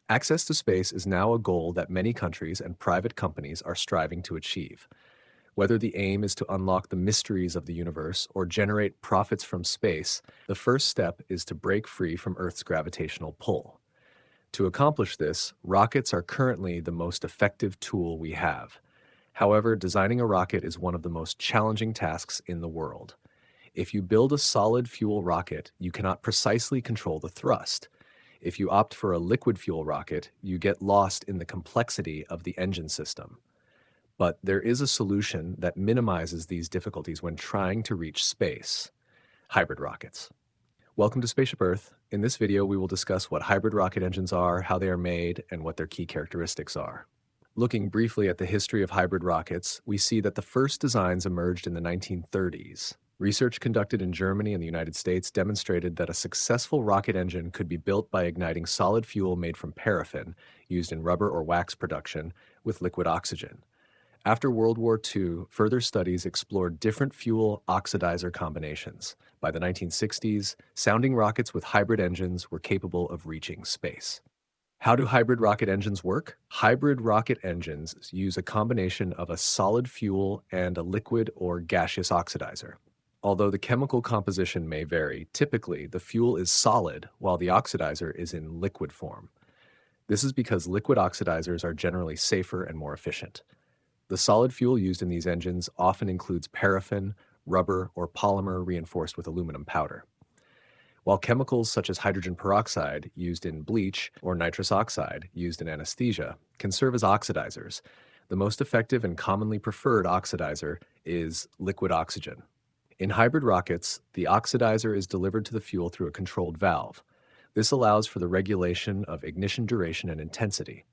Access to space is now a goal that many countries and private companies are striving to achieve. Whether the aim is to unlock the mysteries of the universe or generate profits from space, the first step is to break free from Earth's gravitational pull. To accomplish this, rockets are currently the most effective tool we have. However, designing a rocket is one of the most challenging tasks in the world. If you build a solid fuel rocket, you cannot precisely control the thrust. If you opt for a liquid fuel rocket, you get lost in the complexity of the engine system. But there is a solution that minimizes these difficulties when trying to reach space: hybrid rockets. Welcome to Spaceship Earth. In this video, we will discuss what hybrid rocket engines are, how they are made, and what their key characteristics are. Looking briefly at the history of hybrid rockets, we see that the first designs emerged in the 1930s. Research conducted in Germany and the United States demonstrated that a successful rocket engine could be built by igniting solid fuel made from paraffin, used in rubber or wax production, with liquid oxygen. After World War II, further studies explored different fuel oxidizer combinations. By the 1960s, sounding rockets with hybrid engines were capable of reaching space. How do hybrid rocket engines work? Hybrid rocket engines use a combination of a solid fuel and a liquid or gaseous oxidizer. Although the chemical composition may vary, typically the fuel is solid while the oxidizer is in liquid form. This is because liquid oxidizers are generally safer and more efficient. The solid fuel used in these engines often includes paraffin, rubber, or polymer reinforced with aluminum powder. While chemicals such as hydrogen peroxide, used in bleach, or nitrous oxide, used in anesthesia, can serve as oxidizers, the most effective and commonly preferred oxidizer is liquid oxygen. In hybrid rockets, the oxidizer is delivered to the fuel through a controlled valve. This allows for the regulation of ignition duration and intensity.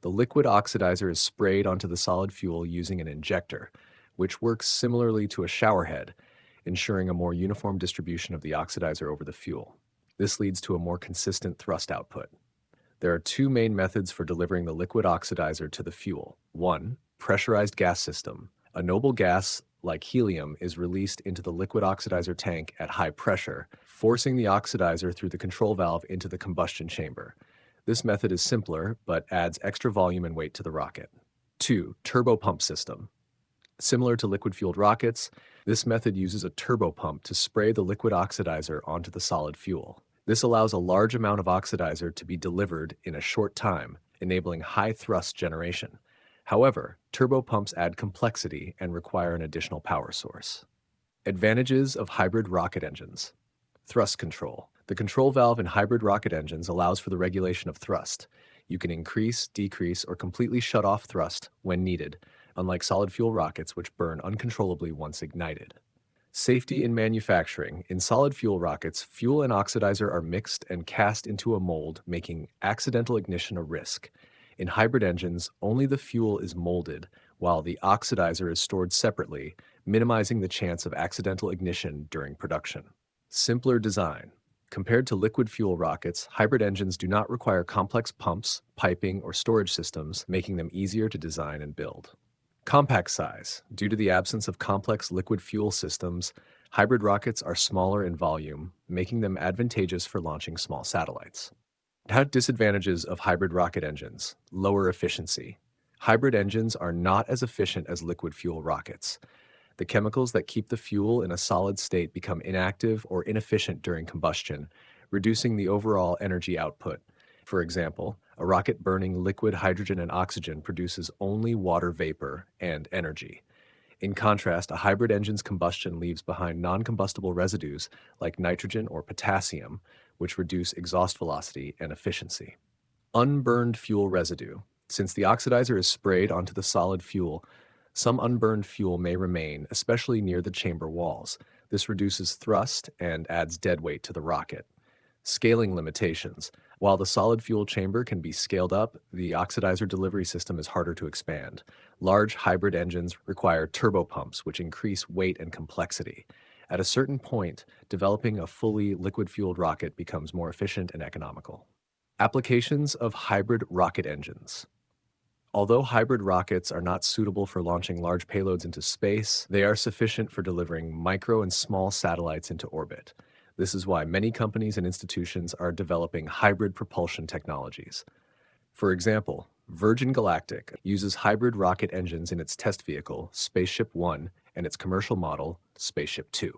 The liquid oxidizer is sprayed onto the solid fuel using an injector, which works similarly to a shower head, ensuring a more uniform distribution of the oxidizer over the fuel. This leads to a more consistent thrust output. There are two main methods for delivering the liquid oxidizer to the fuel. One, pressurized gas system. A noble gas, like helium, is released into the liquid oxidizer tank at high pressure, forcing the oxidizer through the control valve into the combustion chamber. This method is simpler, but adds extra volume and weight to the rocket. 2. Turbopump system. Similar to liquid-fueled rockets, this method uses a turbopump to spray the liquid oxidizer onto the solid fuel. This allows a large amount of oxidizer to be delivered in a short time, enabling high thrust generation. However, turbopumps add complexity and require an additional power source. Advantages of hybrid rocket engines. Thrust control. The control valve in hybrid rocket engines allows for the regulation of thrust. You can increase, decrease, or completely shut off thrust when needed, unlike solid fuel rockets which burn uncontrollably once ignited. Safety in manufacturing. In solid fuel rockets, fuel and oxidizer are mixed and cast into a mold, making accidental ignition a risk. In hybrid engines, only the fuel is molded, while the oxidizer is stored separately, minimizing the chance of accidental ignition during production. Simpler design. Compared to liquid fuel rockets, hybrid engines do not require complex pumps, piping, or storage systems, making them easier to design and build. Compact size. Due to the absence of complex liquid fuel systems, hybrid rockets are smaller in volume, making them advantageous for launching small satellites. Disadvantages of hybrid rocket engines. Lower efficiency. Hybrid engines are not as efficient as liquid fuel rockets. The chemicals that keep the fuel in a solid state become inactive or inefficient during combustion, reducing the overall energy output. For example, a rocket burning liquid hydrogen and oxygen produces only water vapor and energy. In contrast, a hybrid engine's combustion leaves behind non-combustible residues like nitrogen or potassium, which reduce exhaust velocity and efficiency. Unburned fuel residue. Since the oxidizer is sprayed onto the solid fuel, some unburned fuel may remain, especially near the chamber walls. This reduces thrust and adds dead weight to the rocket. Scaling limitations. While the solid fuel chamber can be scaled up, the oxidizer delivery system is harder to expand. Large hybrid engines require turbopumps, which increase weight and complexity. At a certain point, developing a fully liquid-fueled rocket becomes more efficient and economical. Applications of hybrid rocket engines. Although hybrid rockets are not suitable for launching large payloads into space, they are sufficient for delivering micro and small satellites into orbit. This is why many companies and institutions are developing hybrid propulsion technologies. For example, Virgin Galactic uses hybrid rocket engines in its test vehicle, Spaceship 1, and its commercial model, Spaceship 2.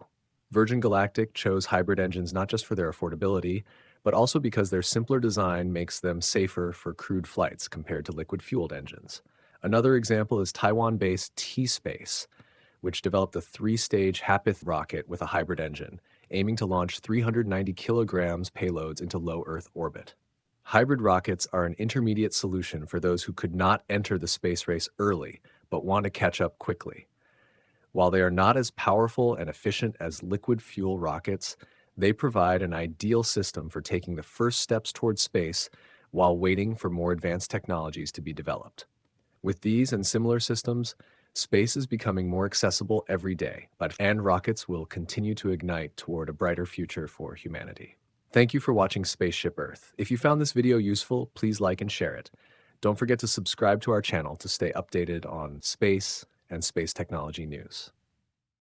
Virgin Galactic chose hybrid engines not just for their affordability, but also because their simpler design makes them safer for crewed flights compared to liquid-fueled engines. Another example is Taiwan-based T-Space, which developed a three-stage Hapith rocket with a hybrid engine, aiming to launch 390 kilograms payloads into low Earth orbit. Hybrid rockets are an intermediate solution for those who could not enter the space race early, but want to catch up quickly. While they are not as powerful and efficient as liquid fuel rockets, they provide an ideal system for taking the first steps towards space while waiting for more advanced technologies to be developed. With these and similar systems, space is becoming more accessible every day, and rockets will continue to ignite toward a brighter future for humanity. Thank you for watching Spaceship Earth. If you found this video useful, please like and share it. Don't forget to subscribe to our channel to stay updated on space and space technology news.